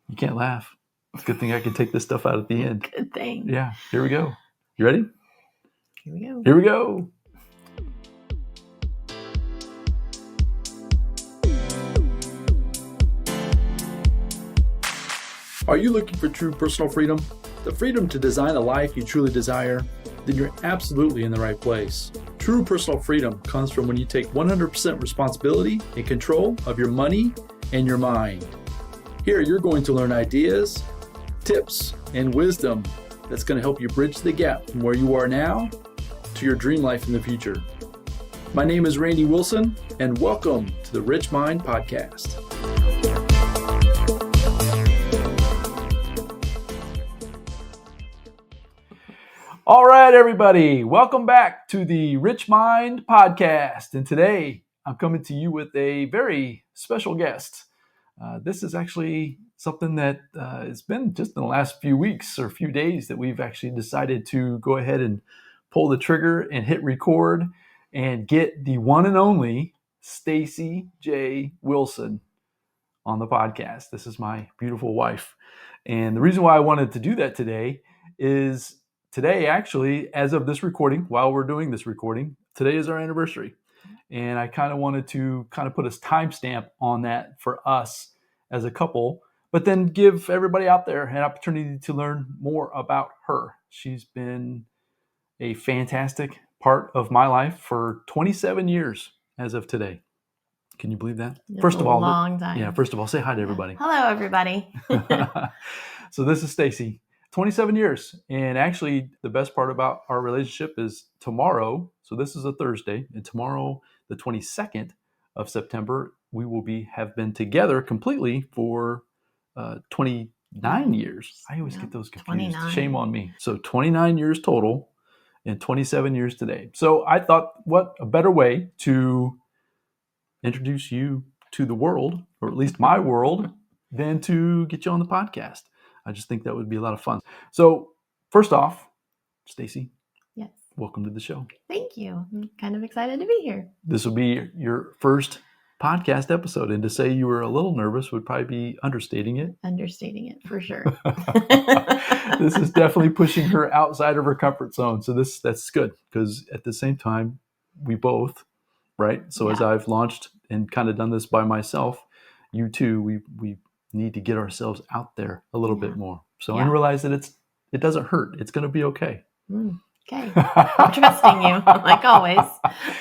You can't laugh. It's a good thing I can take this stuff out at the end. Good thing. Yeah, here we go. You ready? Here we go. Here we go. Are you looking for true personal freedom? The freedom to design a life you truly desire? Then you're absolutely in the right place. True personal freedom comes from when you take 100% responsibility and control of your money and your mind. Here, you're going to learn ideas, tips, and wisdom that's going to help you bridge the gap from where you are now to your dream life in the future. My name is Randy Wilson, and welcome to the RichMind Podcast. All right, everybody, welcome back to the RichMind Podcast. And today I'm coming to you with a very special guest. This is actually something that has been just in the last few weeks or few days that we've actually decided to go ahead and pull the trigger and hit record and get the one and only Staci J Wilson on the podcast. This is my beautiful wife. And the reason why I wanted to do that today is today, actually, as of this recording, while we're doing this recording, today is our anniversary. And I kind of wanted to put a timestamp on that for us as a couple, but then give everybody out there an opportunity to learn more about her. She's been a fantastic part of my life for 27 years as of today. Can you believe that? It's First of all, long time. Yeah, first of all, say hi to everybody. Hello, everybody. So this is Staci. 27 years. And actually, the best part about our relationship is tomorrow. So this is a Thursday. And tomorrow, the 22nd of September, we will have been together completely for 29 years. I always get those confused. 29. Shame on me. So 29 years total and 27 years today. So I thought, what a better way to introduce you to the world, or at least my world, than to get you on the podcast. I just think that would be a lot of fun. So first off, Staci, Yes. Welcome to the show. Thank you. I'm kind of excited to be here. This will be your first podcast episode. And to say you were a little nervous would probably be understating it. Understating it, for sure. This is definitely pushing her outside of her comfort zone. So that's good, because at the same time, we both, right? So as I've launched and kind of done this by myself, you too, we need to get ourselves out there a little bit more. So and realize that it doesn't hurt. It's going to be okay. Okay. I'm trusting you, like always.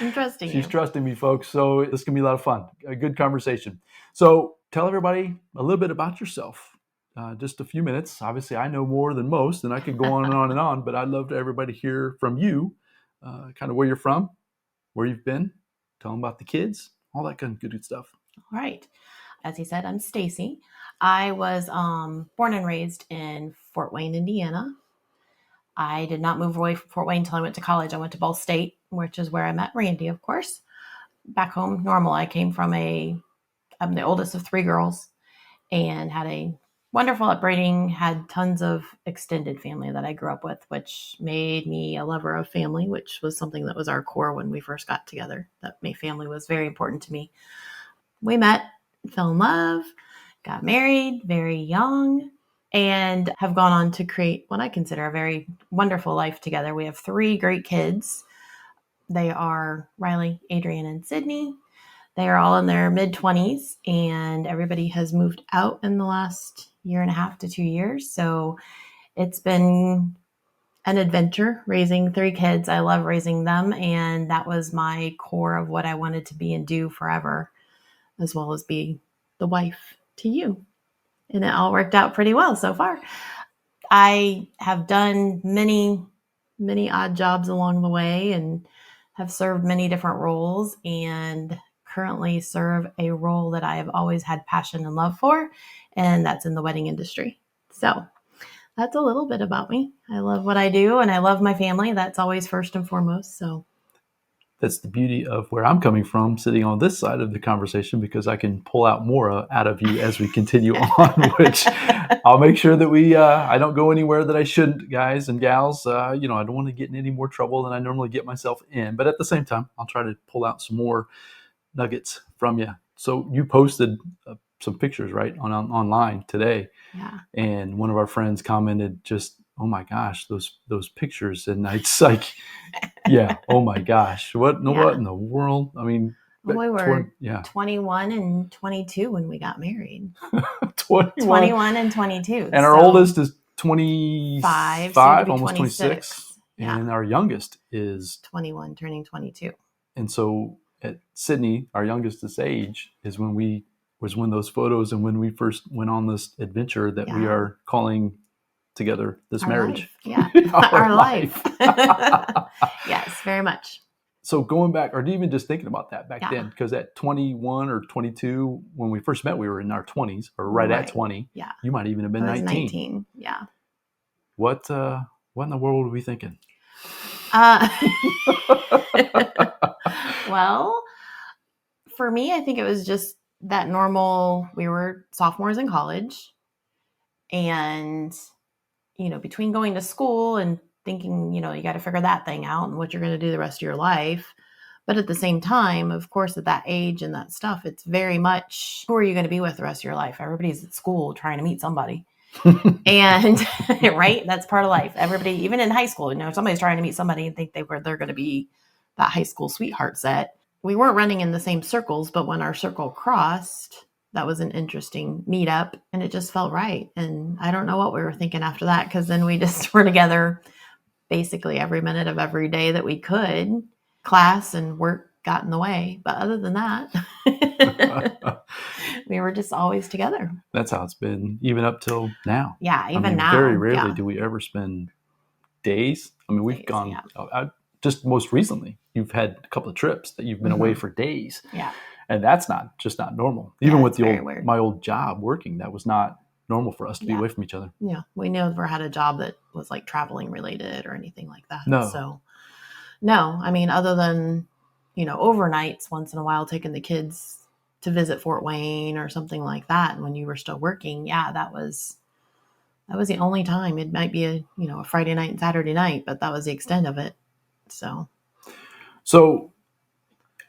I'm trusting you. She's trusting me, folks. So this can be a lot of fun. A good conversation. So tell everybody a little bit about yourself. Just a few minutes. Obviously, I know more than most, and I could go on and on and on, but I'd love to everybody hear from you, kind of where you're from, where you've been, tell them about the kids, all that kind of good stuff. All right. As he said, I'm Staci. I was born and raised in Fort Wayne, Indiana. I did not move away from Fort Wayne until I went to college. I went to Ball State, which is where I met Randy, of course. Back home, normal. I came from I'm the oldest of three girls and had a wonderful upbringing, had tons of extended family that I grew up with, which made me a lover of family, which was something that was our core when we first got together. That family was very important to me. We met, fell in love, got married very young, and have gone on to create what I consider a very wonderful life together. We have three great kids. They are Riley, Adrian, and Sydney. They are all in their mid-20s, and everybody has moved out in the last year and a half to 2 years. So it's been an adventure raising three kids. I love raising them, and that was my core of what I wanted to be and do forever, as well as be the wife to you. And it all worked out pretty well so far. I have done many, many odd jobs along the way and have served many different roles, and currently serve a role that I have always had passion and love for, and that's in the wedding industry. So that's a little bit about me. I love what I do, and I love my family. That's always first and foremost. So that's the beauty of where I'm coming from, sitting on this side of the conversation, because I can pull out more out of you as we continue on, which I'll make sure that I don't go anywhere that I shouldn't, guys and gals. I don't want to get in any more trouble than I normally get myself in. But at the same time, I'll try to pull out some more nuggets from you. So you posted some pictures, right, online today. Yeah. And one of our friends commented just, "Oh my gosh, those pictures." And it's like, yeah, oh my gosh, what in the world? I mean, we were 21 and 22 when we got married. 21 and 22. And our oldest is 25, almost 26. Yeah. And our youngest is 21, turning 22. And so at Sydney, our youngest's age, is when those photos and when we first went on this adventure that we are calling together this our marriage. Life. Yeah, our life. Yes, very much. So going back, or even just thinking about that back then, because at 21 or 22, when we first met, we were in our 20s, or right at 20. Yeah. You might even have been 19. Yeah. What in the world were we thinking? Well, for me, I think it was just that normal. We were sophomores in college, and between going to school and thinking, you got to figure that thing out and what you're going to do the rest of your life. But at the same time, of course, at that age and that stuff, it's very much, who are you going to be with the rest of your life? Everybody's at school trying to meet somebody. And right, that's part of life. Everybody, even in high school, somebody's trying to meet somebody and think they're going to be that high school sweetheart set. We weren't running in the same circles, but when our circle crossed, that was an interesting meetup, and it just felt right. And I don't know what we were thinking after that, because then we just were together basically every minute of every day that we could. Class and work got in the way, but other than that, we were just always together. That's how it's been even up till now. Yeah, even now. Very rarely do we ever spend days. I mean, we've gone just most recently. You've had a couple of trips that you've been away for days. Yeah, and that's just not normal. Even with my old job working, that was not normal for us to be away from each other. Yeah, we never had a job that was like traveling related or anything like that. No. So, no, I mean, other than, overnights once in a while, taking the kids to visit Fort Wayne or something like that. And when you were still working, that was the only time. It might be a Friday night and Saturday night, but that was the extent of it. So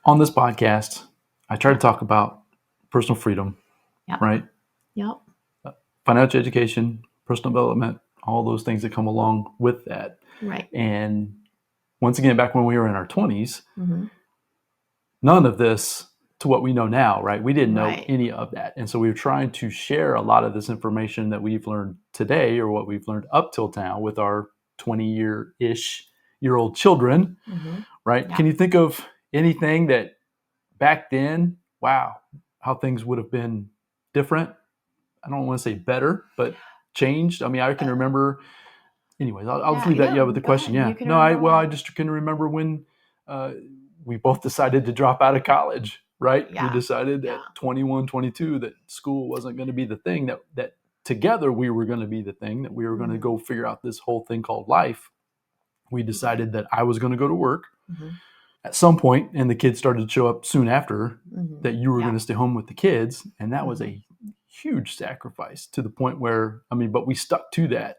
on this podcast, I try to talk about personal freedom, right? Yep. Financial education, personal development, all those things that come along with that. Right. And once again, back when we were in our 20s, none of this to what we know now, right? We didn't know any of that. And so we were trying to share a lot of this information that we've learned today, or what we've learned up till now, with our 20-year-old children, right? Yeah. Can you think of anything that back then, wow, how things would have been different? I don't want to say better, but changed. I mean, I can remember. Anyways, I'll just leave that with the question. Ahead. I just can remember when we both decided to drop out of college, right? Yeah. We decided at 21, 22 that school wasn't going to be the thing, that together we were going to be the thing, that we were going to go figure out this whole thing called life. We decided that I was going to go to work at some point, and the kids started to show up soon after, that you were going to stay home with the kids. And that was a huge sacrifice, to the point where, but we stuck to that.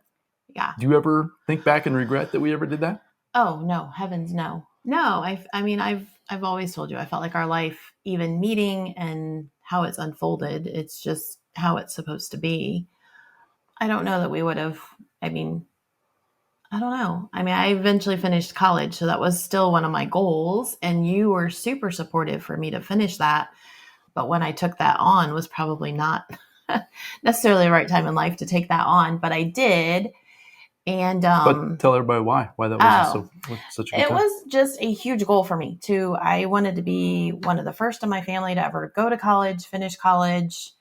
Yeah. Do you ever think back and regret that we ever did that? Oh, no, heavens, no. No, I've always told you, I felt like our life, even meeting and how it's unfolded, it's just how it's supposed to be. I don't know that we would have, I don't know. I eventually finished college, so that was still one of my goals, and you were super supportive for me to finish that. But when I took that on was probably not necessarily the right time in life to take that on, but I did. And but tell everybody why that wasn't such a good time. It was just a huge goal for me too. I wanted to be one of the first in my family to ever go to college, finish college.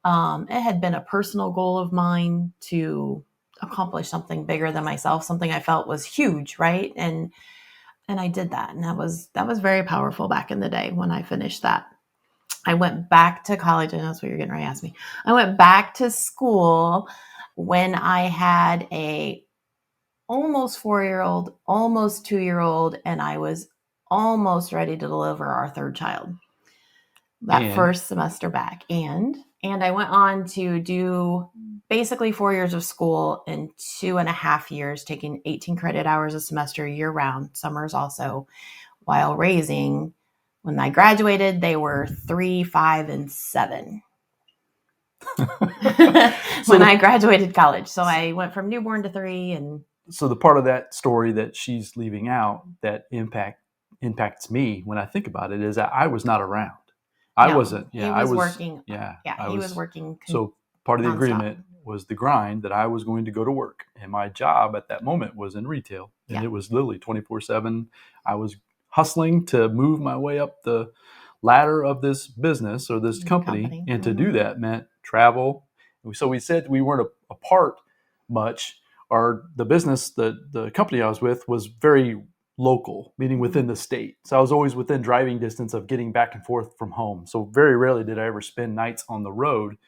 It had been a personal goal of mine to accomplish something bigger than myself, something I felt was huge, right? And I did that, and that was very powerful back in the day when I finished that. I went back to college, and that's what you're getting ready to ask me. I went back to school when I had a almost 4-year-old, almost 2-year-old, and I was almost ready to deliver our third child. First semester back. And I went on to do basically 4 years of school in 2.5 years, taking 18 credit hours a semester year round, summers also, while raising. When I graduated, they were 3, 5, and 7. when I graduated college. So I went from newborn to 3, and so the part of that story that she's leaving out that impacts me when I think about it is that I was not around. I wasn't. Yeah, he was working. Yeah, he was working. So part of the nonstop. agreement was the grind that I was going to go to work, and my job at that moment was in retail, and it was literally 24/7. I was hustling to move my way up the ladder of this business or this company. And to do that meant travel. So we said we weren't apart much. Or the business, the company I was with was very local, meaning within the state. So I was always within driving distance of getting back and forth from home. So very rarely did I ever spend nights on the road.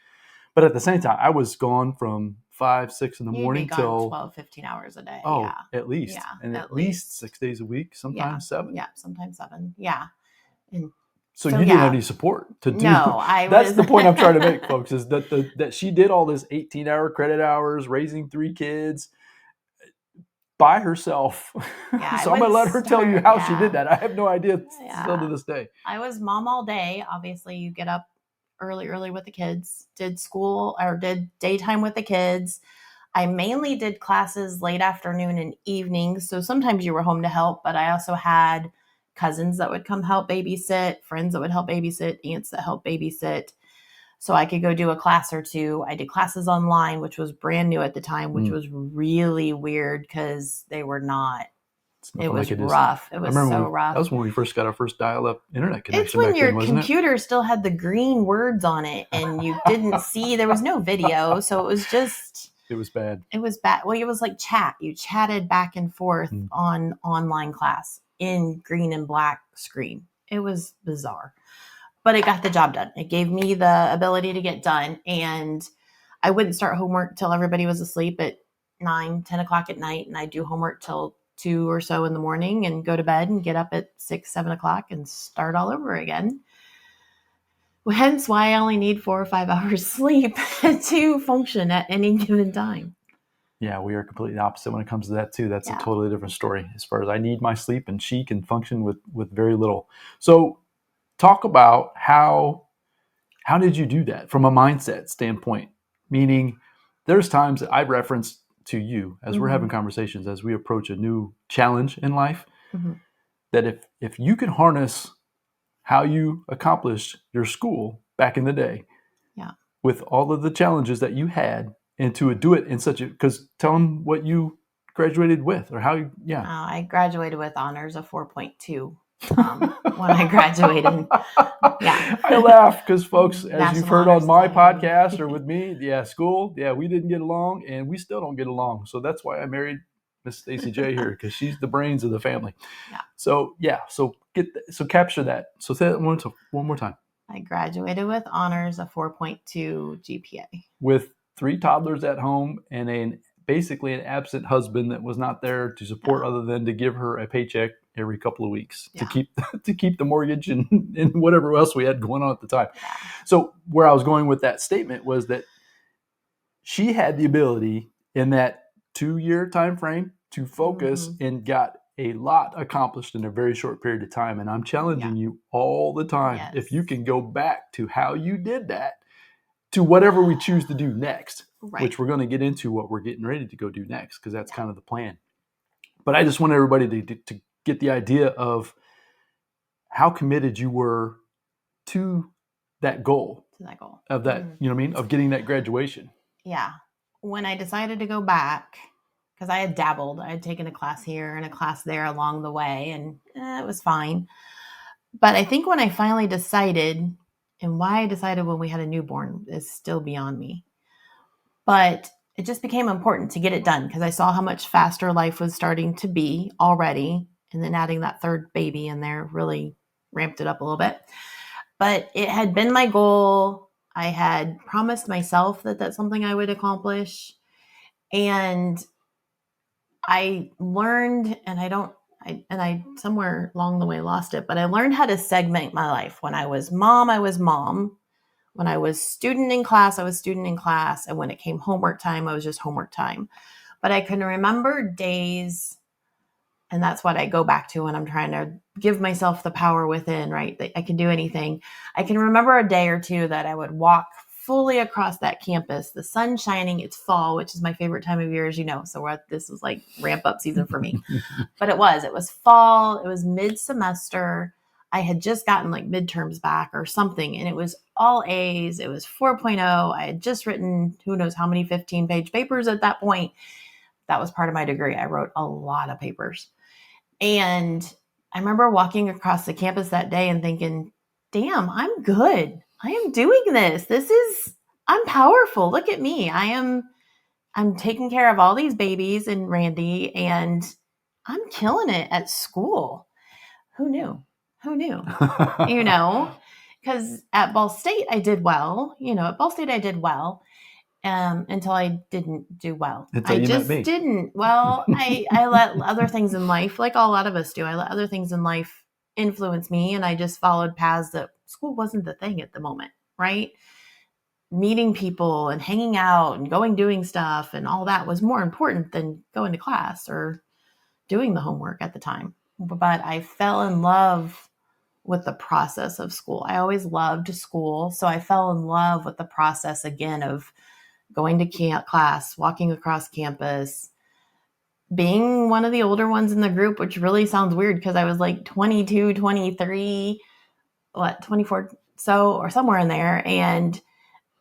But at the same time, I was gone from 5, 6 in the morning till 12, 15 hours a day. Oh, at least. Yeah, and at least 6 days a week, sometimes 7. Yeah, sometimes 7. Yeah. And so you didn't have any support to do. No, That's the point I'm trying to make, folks, is that she did all this 18-hour credit hours, raising 3 kids by herself. Yeah, so I'm going to let her tell you how she did that. I have no idea still to this day. I was mom all day. Obviously, you get up early with the kids, did school or did daytime with the kids. I mainly did classes late afternoon and evenings. So sometimes you were home to help, but I also had cousins that would come help babysit, friends that would help babysit, aunts that help babysit. So I could go do a class or 2. I did classes online, which was brand new at the time, which was really weird because they were not. It was rough. It was so rough. That was when we first got our first dial-up internet connection. It's when your computer still had the green words on it and you didn't see, there was no video. So it was just. It was bad. It was bad. Well, it was like chat. You chatted back and forth on online class in green and black screen. It was bizarre. But it got the job done. It gave me the ability to get done. And I wouldn't start homework till everybody was asleep at 9, 10 o'clock at night. And I'd do homework till 2 or so in the morning and go to bed and get up at 6, 7 o'clock and start all over again. Hence why I only need 4 or 5 hours sleep to function at any given time. Yeah, we are completely opposite when it comes to that too. That's a totally different story as far as I need my sleep and she can function with very little. So talk about how did you do that from a mindset standpoint? Meaning there's times that I reference to you as we're having conversations, as we approach a new challenge in life, that if you can harness how you accomplished your school back in the day with all of the challenges that you had, and to do it in such a, because tell them what you graduated with or how you, I graduated with honors of 4.2 when I graduated. I laugh because folks, as you've heard on my podcast or with me, school, we didn't get along and we still don't get along. So that's why I married Miss Staci J here, because she's the brains of the family. So so capture that. So say that one more time. I graduated with honors of 4.2 GPA. With 3 toddlers at home and basically an absent husband that was not there to support other than to give her a paycheck every couple of weeks to keep the mortgage and whatever else we had going on at the time. So where I was going with that statement was that she had the ability in that 2-year time frame to focus and got a lot accomplished in a very short period of time. And I'm challenging you all the time, if you can go back to how you did that, to whatever we choose to do next, which we're going to get into what we're getting ready to go do next, because that's kind of the plan. But I just want everybody to get the idea of how committed you were to that goal. Of that, you know what I mean? Of getting that graduation. Yeah. When I decided to go back, because I had dabbled, I had taken a class here and a class there along the way, and it was fine. But I think when I finally decided, and why I decided when we had a newborn is still beyond me. But it just became important to get it done because I saw how much faster life was starting to be already. And then adding that 3rd baby in there really ramped it up a little bit. But it had been my goal. I had promised myself that that's something I would accomplish. And I learned, and I somewhere along the way lost it, but I learned how to segment my life. When I was mom, I was mom. When I was student in class, I was student in class. And when it came homework time, I was just homework time. But I can remember days, and that's what I go back to when I'm trying to give myself the power within, right? That I can do anything. I can remember a day or two that I would walk fully across that campus, the sun shining, it's fall, which is my favorite time of year, as you know. So this was like ramp up season for me. But it was fall, it was mid-semester. I had just gotten like midterms back or something, and it was all A's. It was 4.0. I had just written who knows how many 15-page papers at that point. That was part of my degree. I wrote a lot of papers. And I remember walking across the campus that day and thinking, damn, I'm good. I am doing this. I'm powerful. Look at me. I'm taking care of all these babies and Randy, and I'm killing it at school. Who knew? You know, because at Ball State, I did well. Until I didn't do well. Until you met me. Didn't. Well, I let other things in life, like a lot of us do, I let other things in life influence me, and I just followed paths that school wasn't the thing at the moment, right? Meeting people and hanging out and doing stuff and all that was more important than going to class or doing the homework at the time. But I fell in love with the process of school. I always loved school, so I fell in love with the process again of going to class, walking across campus, being one of the older ones in the group, which really sounds weird because I was like 22, 23, 24, so, or somewhere in there.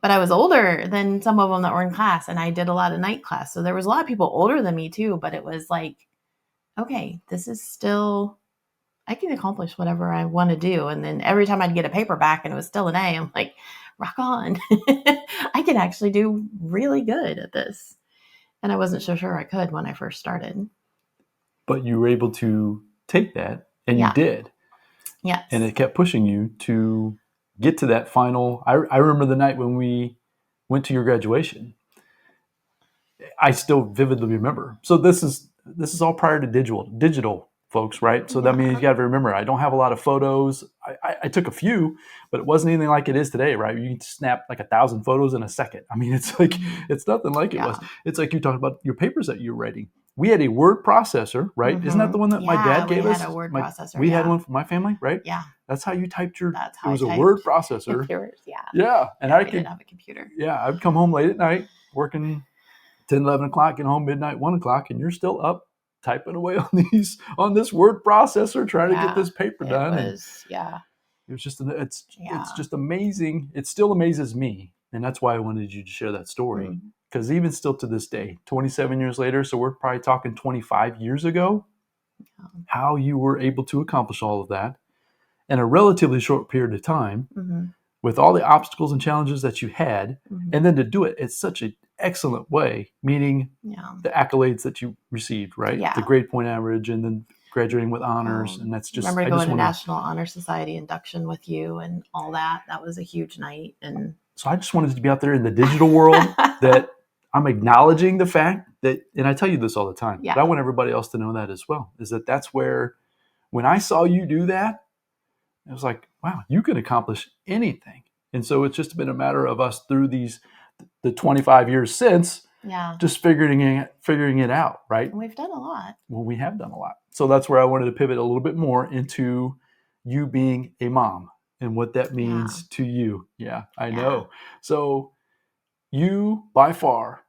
But I was older than some of them that were in class, and I did a lot of night class. So there was a lot of people older than me too, but it was like, okay, this is still, I can accomplish whatever I want to do. And then every time I'd get a paper back and it was still an A, I'm like, rock on. I can actually do really good at this. And I wasn't so sure I could when I first started. But you were able to take that, and you did. Yes. And it kept pushing you to get to that final. I remember the night when we went to your graduation. I still vividly remember. So this is all prior to digital folks, right? So that means you got to remember, I don't have a lot of photos. I took a few, but it wasn't anything like it is today, right? You can snap like 1,000 photos in a second. I mean, it's like, it's nothing like it was. It's like you talked about your papers that you're writing. We had a word processor, right? Mm-hmm. Isn't that the one that my dad gave us? We had a word processor. We had one for my family, right? Yeah. That's how you typed your, That's how it was a word processor. Yeah. And I didn't have a computer. Yeah. I'd come home late at night working 10, 11 o'clock, get home midnight, 1 o'clock, and you're still up typing away on this word processor trying to get this paper done. It was just it's just amazing. It still amazes me, and that's why I wanted you to share that story, because even still to this day, 27 years later, so we're probably talking 25 years ago, how you were able to accomplish all of that in a relatively short period of time, with all the obstacles and challenges that you had, and then to do it in such an excellent way, meaning the accolades that you received, right? The grade point average, and then graduating with honors. And that's just, remember going to National Honor Society induction with you and all that. That was a huge night. And so I just wanted to be out there in the digital world that I'm acknowledging the fact that, and I tell you this all the time, but I want everybody else to know that as well, is that that's where, when I saw you do that, it was like, wow, you can accomplish anything. And so it's just been a matter of us through the 25 years since, just figuring it out, right? And we've done a lot. Well, we have done a lot. So that's where I wanted to pivot a little bit more into you being a mom and what that means to you. Yeah, I know. So you, by far,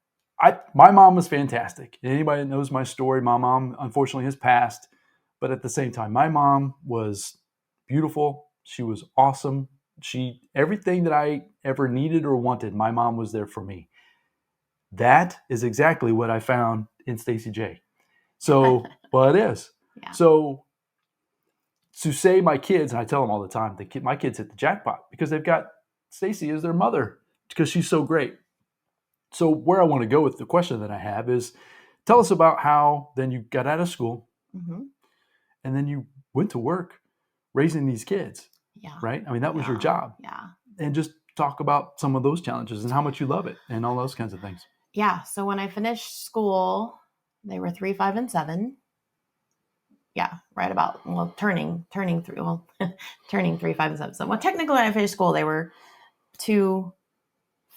my mom was fantastic. Anybody that knows my story, my mom unfortunately has passed. But at the same time, my mom was beautiful. She was awesome. Everything that I ever needed or wanted, my mom was there for me. That is exactly what I found in Staci J. So, well, it is. So to say my kids, and I tell them all the time, my kids hit the jackpot because they've got Staci as their mother because she's so great. So where I want to go with the question that I have is, tell us about how then you got out of school and then you went to work raising these kids, right? I mean, that was your job. And just talk about some of those challenges and how much you love it and all those kinds of things. Yeah. So when I finished school, they were 3, 5, and 7. Yeah, right about, turning 3, 5, and 7. So, well, technically when I finished school, they were 2,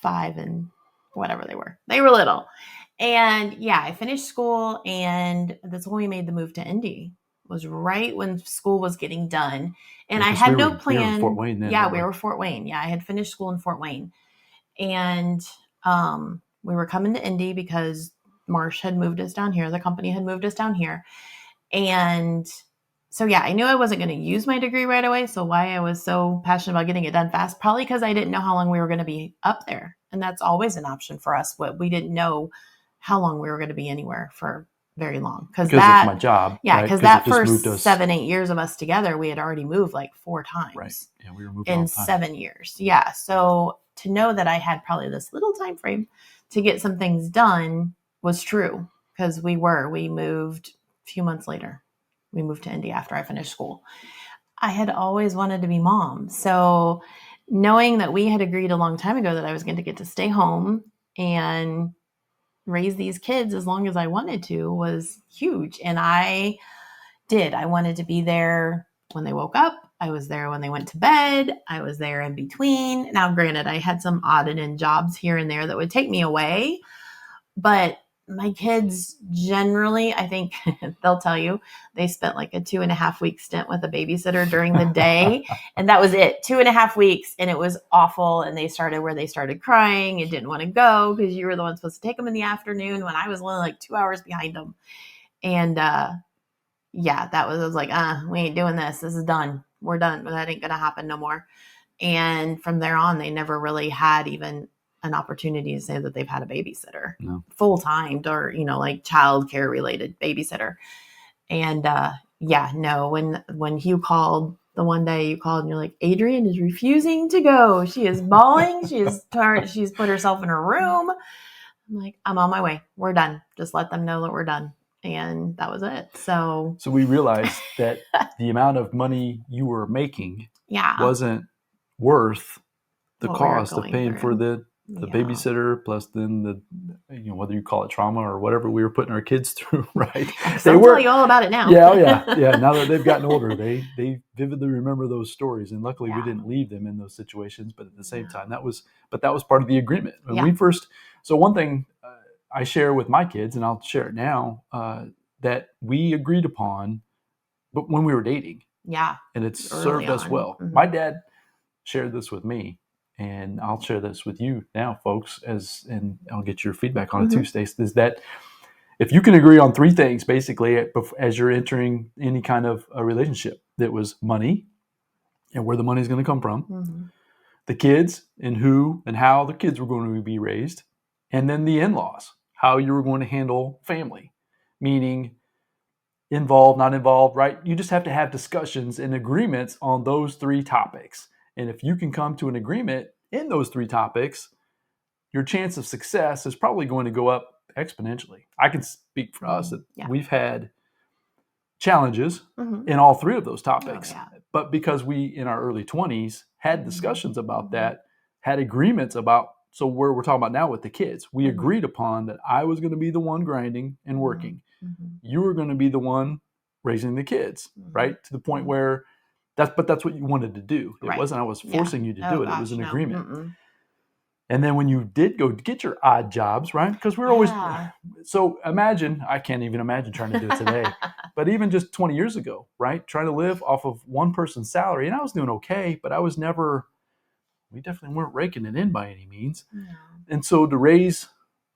5, and whatever they were. They were little. And I finished school, and that's when we made the move to Indy. It was right when school was getting done. And I had no plan. We were Fort Wayne then. We were Fort Wayne. I had finished school in Fort Wayne. And we were coming to Indy because Marsh had moved us down here. The company had moved us down here. And so, yeah, I knew I wasn't going to use my degree right away. So why I was so passionate about getting it done fast, probably because I didn't know how long we were going to be up there. And that's always an option for us. But we didn't know how long we were going to be anywhere for very long. Because of my job. Yeah, right? because that first 7-8 years of us together, we had already moved like 4 times. Right. Yeah, we were moving in all the time. 7 years. Yeah. So to know that I had probably this little time frame to get some things done was true, because we moved a few months later. We moved to Indy after I finished school. I had always wanted to be mom. So knowing that we had agreed a long time ago that I was going to get to stay home and raise these kids as long as I wanted to was huge. And I did. I wanted to be there when they woke up. I was there when they went to bed. I was there in between. Now, granted, I had some odd and end jobs here and there that would take me away, but my kids generally, I think they'll tell you, they spent like a 2.5 week stint with a babysitter during the day. And that was it, 2.5 weeks. And it was awful. And they started crying and didn't want to go because you were the one supposed to take them in the afternoon when I was only like 2 hours behind them. And, yeah, I was like, we ain't doing this. This is done. We're done. That ain't going to happen no more. And from there on, they never really had even an opportunity to say that they've had a babysitter, full-time or, like childcare related babysitter. And, when Hugh called the one day you called and you're like, Adrian is refusing to go. She is bawling. She's put herself in her room. I'm like, I'm on my way. We're done. Just let them know that we're done. And that was it. So we realized that the amount of money you were making wasn't worth the cost of paying for the babysitter, plus then the whether you call it trauma or whatever we were putting our kids through, right? They'll tell you all about it now. Yeah. Now that they've gotten older, they vividly remember those stories, and luckily we didn't leave them in those situations. But at the same time, that was part of the agreement when we first. So one thing I share with my kids, and I'll share it now, that we agreed upon, but when we were dating, and it served us well. Mm-hmm. My dad shared this with me. And I'll share this with you now, folks, and I'll get your feedback on it too, Stace, is that if you can agree on 3 things, basically, as you're entering any kind of a relationship, that was money and where the money is going to come from, the kids and who and how the kids were going to be raised, and then the in-laws, how you were going to handle family, meaning involved, not involved, right? You just have to have discussions and agreements on those 3 topics. And if you can come to an agreement in those 3 topics, your chance of success is probably going to go up exponentially. I can speak for us that we've had challenges in all 3 of those topics. But because we, in our early 20s, had discussions about that, had agreements about, so where we're talking about now with the kids, we agreed upon that I was going to be the one grinding and working. You were going to be the one raising the kids, right? To the point where that's what you wanted to do. It wasn't I was forcing you to do it. It was an agreement. And then when you did go get your odd jobs, right? Because we're always so imagine, I can't even imagine trying to do it today, but even just 20 years ago, right? Trying to live off of one person's salary. And I was doing okay, but we definitely weren't raking it in by any means. No. And so to raise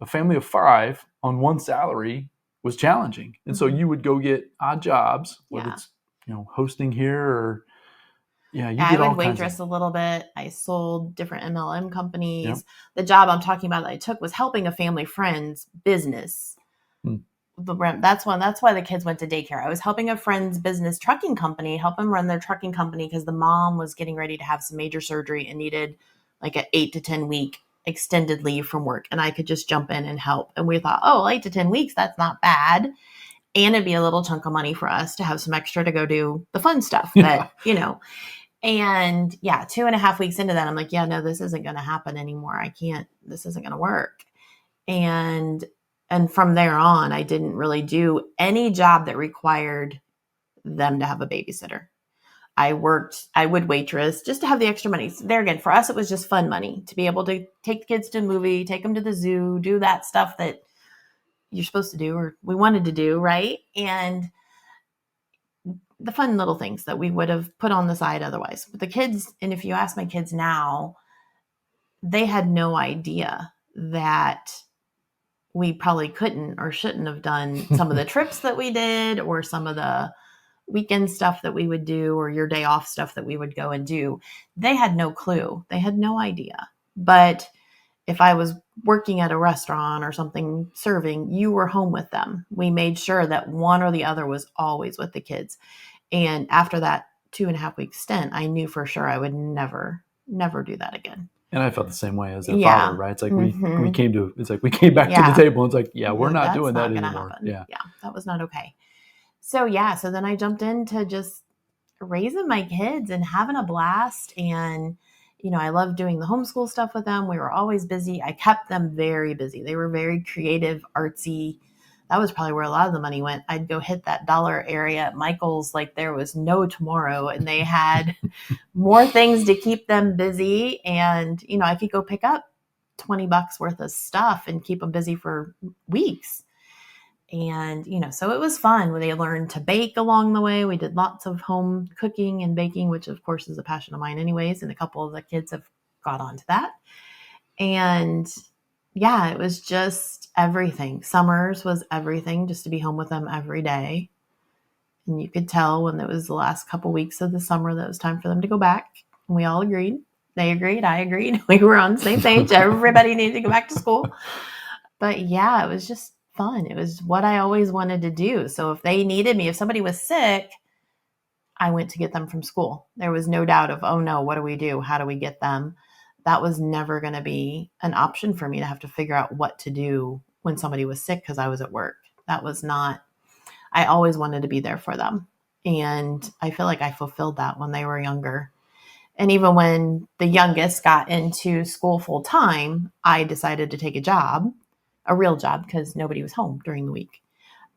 a family of 5 on one salary was challenging. And so you would go get odd jobs, whether it's hosting here or I would waitress a little bit. I sold different MLM companies. Yep. The job I'm talking about that I took was helping a family friend's business. That's why the kids went to daycare. I was helping a friend's business trucking company, help them run their trucking company because the mom was getting ready to have some major surgery and needed like an 8 to 10 week extended leave from work. And I could just jump in and help. And we thought, 8 to 10 weeks, that's not bad. And it'd be a little chunk of money for us to have some extra to go do the fun stuff that, And 2.5 weeks into that, I'm like, no, this isn't going to happen anymore. This isn't going to work. And from there on, I didn't really do any job that required them to have a babysitter. I would waitress just to have the extra money. So there again, for us, it was just fun money to be able to take the kids to a movie, take them to the zoo, do that stuff that you're supposed to do or we wanted to do, right? And the fun little things that we would have put on the side otherwise. But the kids, and if you ask my kids now, they had no idea that we probably couldn't or shouldn't have done some of the trips that we did, or some of the weekend stuff that we would do, or your day off stuff that we would go and do. They had no clue. They had no idea. But if I was working at a restaurant or something serving, you were home with them. We made sure that one or the other was always with the kids. And after that 2.5 week stint, I knew for sure I would never do that again. And I felt the same way as their Yeah. father, right? It's like Mhm. we came back to the table, and it's like, yeah, we're not That's doing that not gonna anymore. happen. Yeah. That was not okay. So then I jumped into just raising my kids and having a blast. And, I loved doing the homeschool stuff with them. We were always busy. I kept them very busy. They were very creative, artsy. That was probably where a lot of the money went. I'd go hit that dollar area at Michael's like there was no tomorrow. And they had more things to keep them busy. And, I could go pick up $20 worth of stuff and keep them busy for weeks. And, so it was fun when they learned to bake along the way. We did lots of home cooking and baking, which of course is a passion of mine anyways. And a couple of the kids have got onto that. And yeah, it was just everything. Summers was everything, just to be home with them every day. And you could tell when it was the last couple weeks of the summer that it was time for them to go back. And we all agreed. They agreed. I agreed. We were on the same page. Everybody needed to go back to school. But yeah, it was just fun. It was what I always wanted to do. So if they needed me, if somebody was sick, I went to get them from school. There was no doubt of, oh no, what do we do? How do we get them? That was never going to be an option for me to have to figure out what to do when somebody was sick because I was at work. That was not, I always wanted to be there for them. And I feel like I fulfilled that when they were younger. And even when the youngest got into school full time, I decided to take a real job, because nobody was home during the week.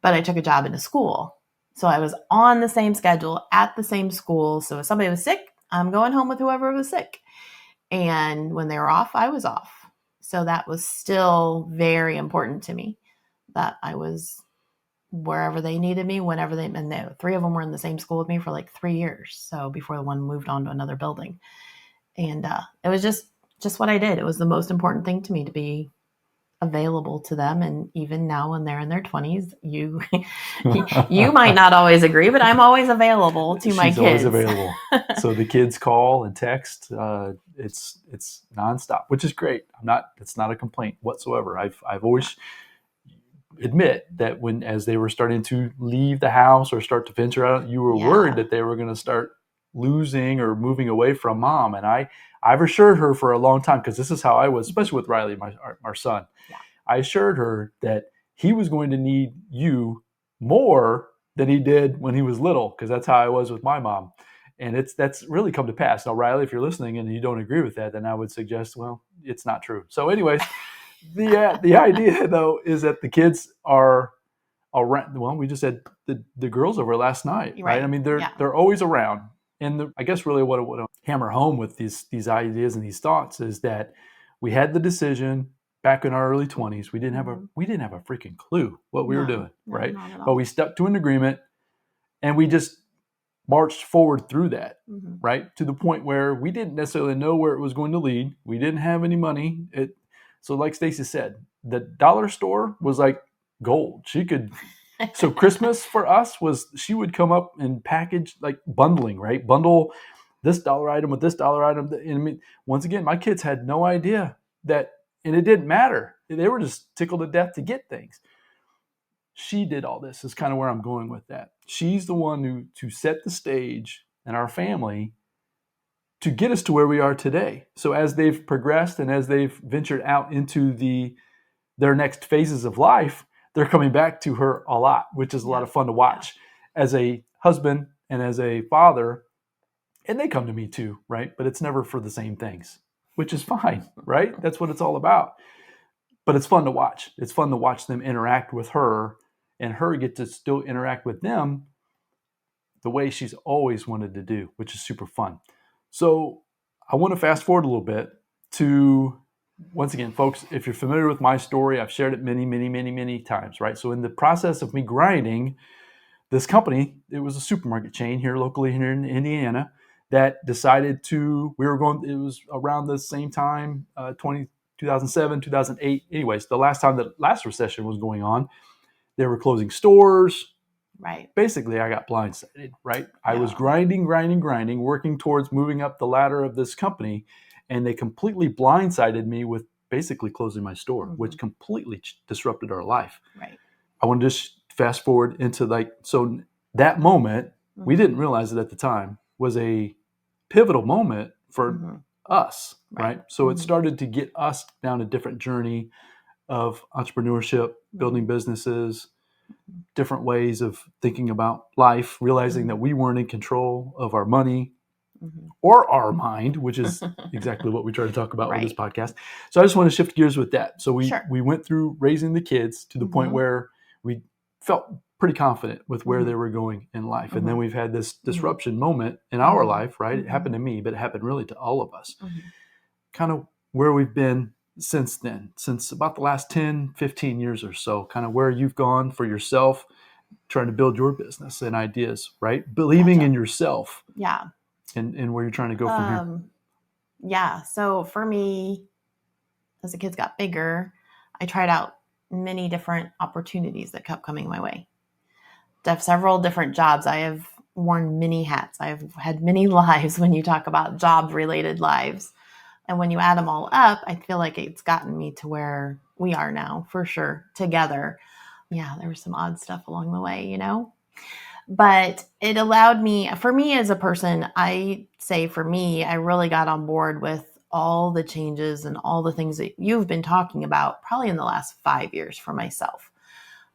But I took a job in a school. So I was on the same schedule at the same school. So if somebody was sick, I'm going home with whoever was sick. And when they were off, I was off. So that was still very important to me, that I was wherever they needed me, whenever and the 3 of them were in the same school with me for like 3 years. So before the one moved on to another building. And it was just what I did. It was the most important thing to me to be available to them. And even now when they're in their 20s, you might not always agree, but I'm always available to my kids. She's always available. So the kids call and text. It's nonstop, which is great. It's not a complaint whatsoever. I've always admit that as they were starting to leave the house or start to venture out, you were worried that they were going to start losing or moving away from mom. And I've assured her for a long time, because this is how I was, especially with Riley, our son. Yeah. I assured her that he was going to need you more than he did when he was little, because that's how I was with my mom. And that's really come to pass. Now, Riley, if you're listening and you don't agree with that, then I would suggest, well, it's not true. So anyways, the idea, though, is that the kids are around. Well, we just had the girls over last night, right? I mean, they're always around. And I guess really what I want to hammer home with these ideas and these thoughts is that we had the decision back in our early 20s. We didn't have a freaking clue what we were doing, right? But we stuck to an agreement, and we just marched forward through that, right? To the point where we didn't necessarily know where it was going to lead. We didn't have any money. So like Staci said, the dollar store was like gold. So Christmas for us was, she would come up and package, like bundling, right? Bundle this dollar item with this dollar item. And I mean, once again, my kids had no idea that, and it didn't matter. They were just tickled to death to get things. She did all this, is kind of where I'm going with that. She's the one to set the stage in our family to get us to where we are today. So as they've progressed and as they've ventured out into their next phases of life, they're coming back to her a lot, which is a lot of fun to watch as a husband and as a father. And they come to me too, right? But it's never for the same things, which is fine, right? That's what it's all about. But it's fun to watch. It's fun to watch them interact with her, and her get to still interact with them the way she's always wanted to do, which is super fun. So I want to fast forward a little bit to, once again, folks, if you're familiar with my story, I've shared it many, many, many, many times, right? So in the process of me grinding this company, it was a supermarket chain here locally here in Indiana that decided it was around the same time, 2007, 2008. Anyways, the last recession was going on. They were closing stores. Right. Basically, I got blindsided, right? I was Yeah. grinding, working towards moving up the ladder of this company, and they completely blindsided me with basically closing my store, which completely disrupted our life. Right. I want to just fast forward into so that moment, we didn't realize it at the time, was a pivotal moment for us, right? So it started to get us down a different journey of entrepreneurship, building businesses, different ways of thinking about life, realizing that we weren't in control of our money or our mind, which is exactly what we try to talk about with this podcast. So I just want to shift gears with that. So we went through raising the kids to the point where we felt pretty confident with where they were going in life. And then we've had this disruption moment in our life, right? It happened to me, but it happened really to all of us. Kind of where we've been since then, since about the last 10, 15 years or so, kind of where you've gone for yourself, trying to build your business and ideas, right? Believing in yourself. Yeah. And where you're trying to go from here. Yeah. So for me, as the kids got bigger, I tried out many different opportunities that kept coming my way. I have several different jobs. I have worn many hats. I've had many lives when you talk about job-related lives. And when you add them all up, I feel like it's gotten me to where we are now, for sure, together. Yeah, there was some odd stuff along the way, But it allowed me, for me as a person, I really got on board with all the changes and all the things that you've been talking about probably in the last 5 years for myself.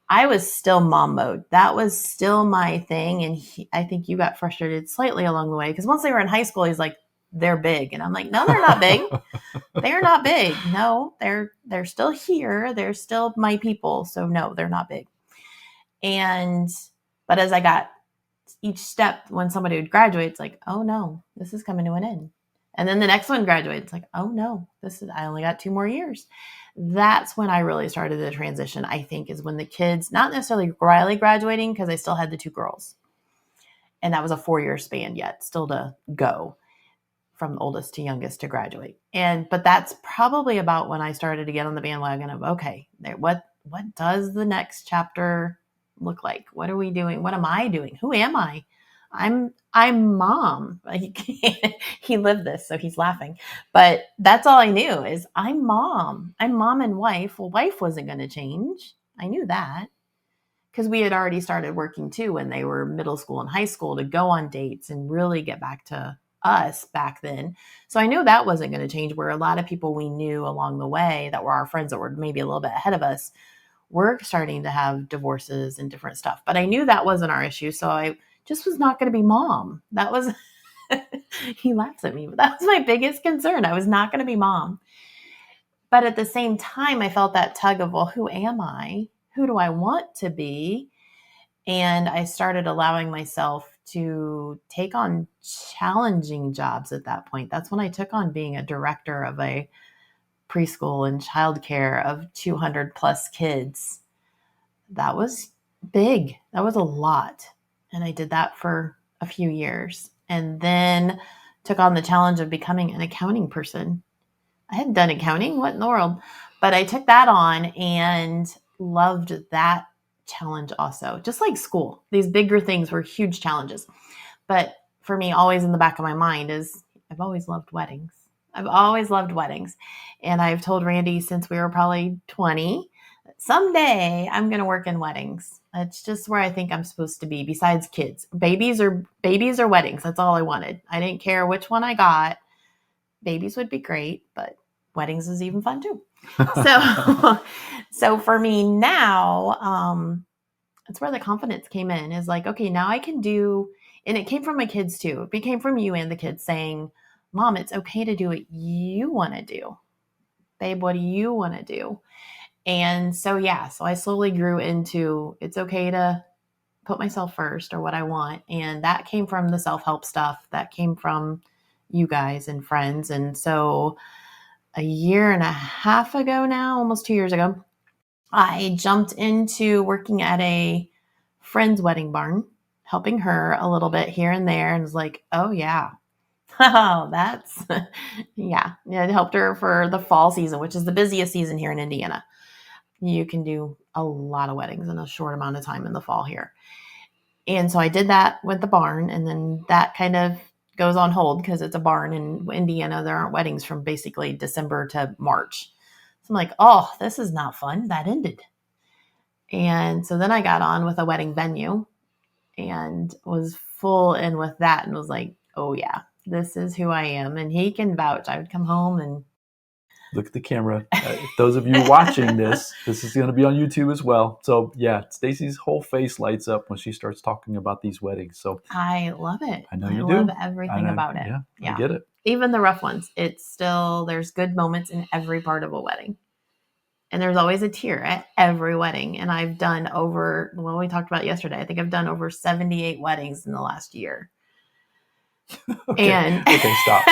I was still mom mode. That was still my thing. And I think you got frustrated slightly along the way because once they were in high school, he's like, they're big. And I'm like, no, they're not big. They're not big. No, they're still here. They're still my people. So no, they're not big. But as I got each step, when somebody would graduate, it's like, oh no, this is coming to an end. And then the next one graduates, it's like, oh no, I only got 2 more years. That's when I really started the transition, I think, is when the kids, not necessarily Riley graduating, because I still had the 2 girls. And that was a 4-year span yet, still to go from oldest to youngest to graduate. But that's probably about when I started to get on the bandwagon of, okay, what does the next chapter look like? What are we doing? What am I doing? Who am I? I'm mom. He lived this, so he's laughing. But that's all I knew is I'm mom. I'm mom and wife. Well, wife wasn't going to change. I knew that because we had already started working too when they were middle school and high school to go on dates and really get back to us back then. So I knew that wasn't going to change, where a lot of people we knew along the way that were our friends that were maybe a little bit ahead of us were starting to have divorces and different stuff. But I knew that wasn't our issue. So I just was not going to be mom. That was, he laughs at me, but that was my biggest concern. I was not going to be mom. But at the same time, I felt that tug of, well, who am I? Who do I want to be? And I started allowing myself to take on challenging jobs at that point. That's when I took on being a director of a preschool and childcare of 200 plus kids. That was big. That was a lot. And I did that for a few years and then took on the challenge of becoming an accounting person. I hadn't done accounting. What in the world? But I took that on and loved that challenge also. Just like school, these bigger things were huge challenges. But for me, always in the back of my mind is I've always loved weddings. I've always loved weddings. And I've told Randy since we were probably 20, someday I'm going to work in weddings. That's just where I think I'm supposed to be besides kids. Babies or weddings. That's all I wanted. I didn't care which one I got. Babies would be great, but weddings is even fun too. So for me now, it's where the confidence came in is like, okay, now I can do, and it came from my kids too. It came from you and the kids saying, Mom, it's okay to do what you want to do. Babe, what do you want to do? And so, so I slowly grew into it's okay to put myself first or what I want. And that came from the self-help stuff. That came from you guys and friends. And so a year and a half ago now, almost 2 years ago, I jumped into working at a friend's wedding barn, helping her a little bit here and there. And was like, oh yeah, Oh, that's, yeah. It helped her for the fall season, which is the busiest season here in Indiana. You can do a lot of weddings in a short amount of time in the fall here. And so I did that with the barn, and then that kind of goes on hold because it's a barn in Indiana. There aren't weddings from basically December to March. So I'm like, oh, this is not fun. That ended. And so then I got on with a wedding venue and was full in with that and was like, oh, yeah, this is who I am. And he can vouch. I would come home and look at the camera. Those of you watching this is going to be on YouTube as well. So yeah, Staci's whole face lights up when she starts talking about these weddings. So I love it. I know you love do. everything about it. Yeah, I get it. Even the rough ones. It's still, there's good moments in every part of a wedding. And there's always a tear at every wedding. And I've done over, well, we talked about it yesterday. I think I've done over 78 weddings in the last year. Okay, stop.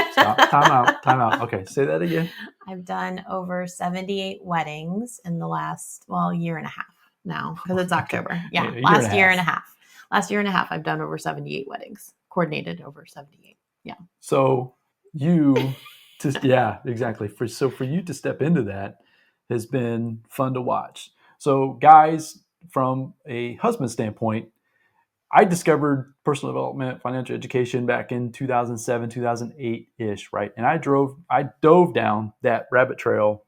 Time out. Okay, say that again. I've done over 78 weddings in the last, year and a half now, because it's October. Yeah, last year and a half. Last year and a half, I've done over 78 weddings, coordinated over 78. Yeah. So exactly. For you to step into that has been fun to watch. So guys, from a husband standpoint, I discovered personal development, financial education back in 2007, 2008-ish, right? And I dove down that rabbit trail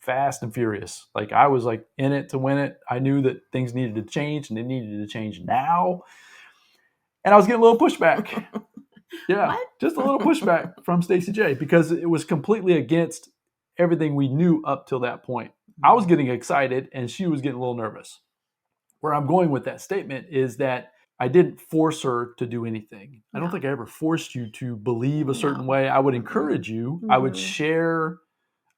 fast and furious. Like I was like in it to win it. I knew that things needed to change and they needed to change now. And I was getting a little pushback. Yeah, just a little pushback from Staci J because it was completely against everything we knew up till that point. I was getting excited and she was getting a little nervous. Where I'm going with that statement is that I didn't force her to do anything. I don't think I ever forced you to believe a certain way. I would encourage you. I would share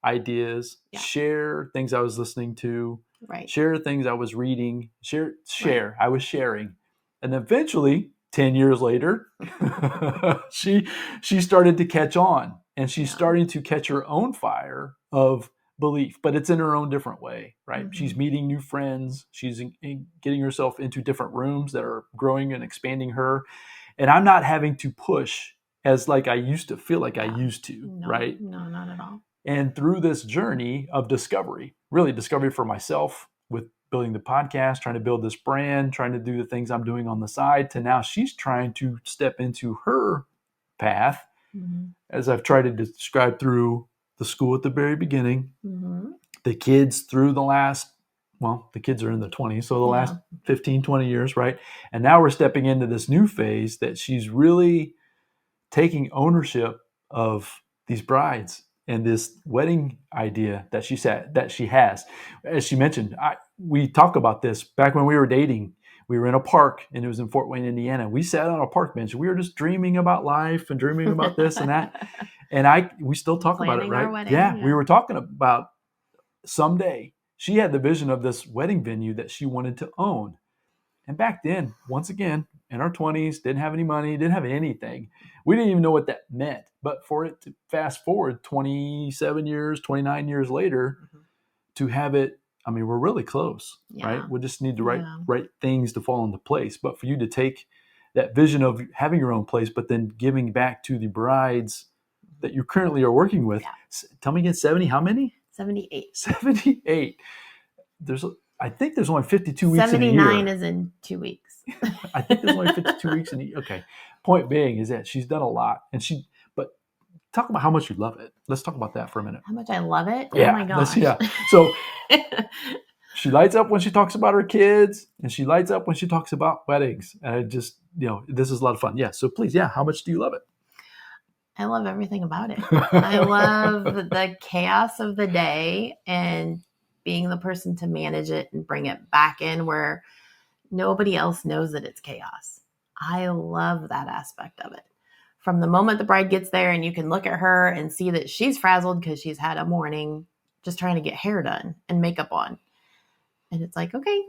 ideas, share things I was listening to, share things I was reading, share. I was sharing. And eventually, 10 years later, she started to catch on and she's starting to catch her own fire of belief, but it's in her own different way, right? Mm-hmm. She's meeting new friends. She's getting herself into different rooms that are growing and expanding her. And I'm not having to push as like I used to feel like I used to, right? No, not at all. And through this journey of discovery, really discovery for myself with building the podcast, trying to build this brand, trying to do the things I'm doing on the side, to now she's trying to step into her path, as I've tried to describe through the school at the very beginning, the kids through the kids are in their 20s, so the last 15, 20 years, right? And now we're stepping into this new phase that she's really taking ownership of these brides and this wedding idea that she has. As she mentioned, we talk about this back when we were dating. We were in a park, and it was in Fort Wayne, Indiana. We sat on a park bench. We were just dreaming about life and dreaming about this and that. And we still talk about it, right? Wedding, yeah, we were talking about someday. She had the vision of this wedding venue that she wanted to own. And back then, once again, in our 20s, didn't have any money, didn't have anything. We didn't even know what that meant. But for it to fast forward 27 years, 29 years later, to have it, I mean, we're really close, right? We just need the right things to fall into place. But for you to take that vision of having your own place, but then giving back to the brides that you currently are working with, tell me again, 70, how many? 78. 78. I think there's only 52 weeks in a year. 79 is in 2 weeks. I think there's only 52 weeks in a year. Okay. Point being is that she's done a lot. But talk about how much you love it. Let's talk about that for a minute. How much I love it? Yeah, oh my gosh. So she lights up when she talks about her kids, and she lights up when she talks about weddings. And I just, this is a lot of fun. Yeah. So please, how much do you love it? I love everything about it. I love the chaos of the day and being the person to manage it and bring it back in where nobody else knows that it's chaos. I love that aspect of it. From the moment the bride gets there and you can look at her and see that she's frazzled because she's had a morning just trying to get hair done and makeup on. And it's like, okay,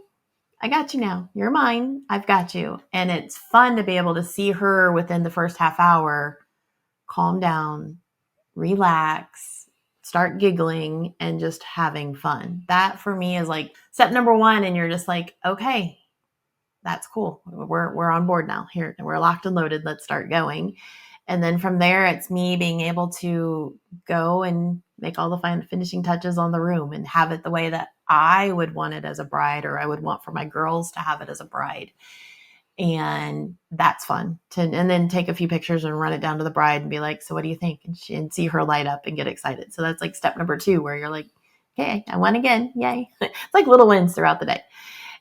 I got you now. You're mine. I've got you. And it's fun to be able to see her within the first half hour, calm down, relax, start giggling, and just having fun. That for me is like step number one. And you're just like, okay, that's cool. We're on board now. Here, we're locked and loaded. Let's start going. And then from there, it's me being able to go and make all the finishing touches on the room and have it the way that I would want it as a bride, or I would want for my girls to have it as a bride. And that's fun and then take a few pictures and run it down to the bride and be like, so what do you think? And see her light up and get excited. So that's like step number 2, where you're like, okay, I won again. Yay. It's like little wins throughout the day.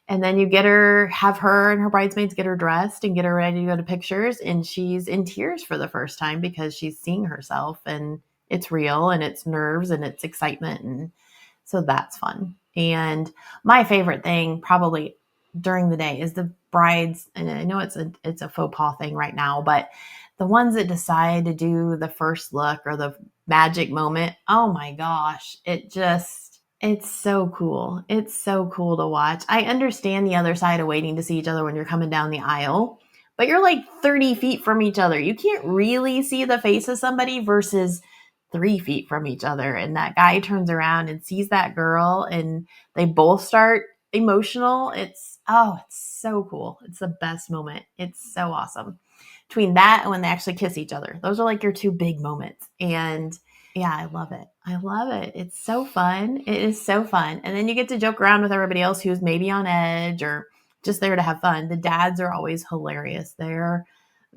And then you have her and her bridesmaids get her dressed and get her ready to go to pictures. And she's in tears for the first time because she's seeing herself, and it's real, and it's nerves, and it's excitement. And so that's fun. And my favorite thing probably during the day is the brides. And I know it's a faux pas thing right now, but the ones that decide to do the first look or the magic moment, oh my gosh, it's so cool. It's so cool to watch. I understand the other side of waiting to see each other when you're coming down the aisle, but you're like 30 feet from each other. You can't really see the face of somebody versus 3 feet from each other. And that guy turns around and sees that girl and they both start emotional. It's so cool. It's the best moment. It's so awesome. Between that and when they actually kiss each other, those are like your 2 big moments. And yeah, I love it. I love it. It's so fun. It is so fun. And then you get to joke around with everybody else who's maybe on edge or just there to have fun. The dads are always hilarious. They're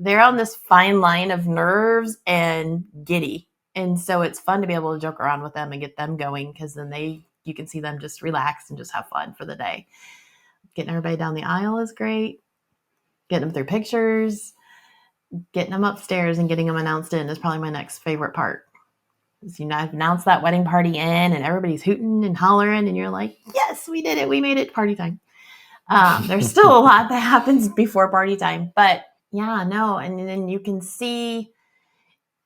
on this fine line of nerves and giddy. And so it's fun to be able to joke around with them and get them going, because then you can see them just relax and just have fun for the day. Getting everybody down the aisle is great. Getting them through pictures, getting them upstairs and getting them announced in is probably my next favorite part. I've announced that wedding party in and everybody's hooting and hollering and you're like, yes, we did it. We made it party time. There's still a lot that happens before party time, but yeah, no. And then you can see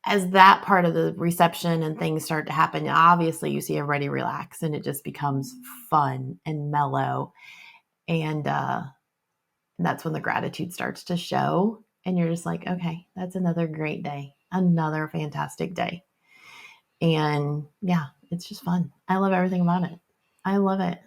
as that part of the reception and things start to happen, obviously you see everybody relax and it just becomes fun and mellow. And that's when the gratitude starts to show and you're just like, okay, that's another great day, another fantastic day. And yeah, it's just fun. I love everything about it. I love it.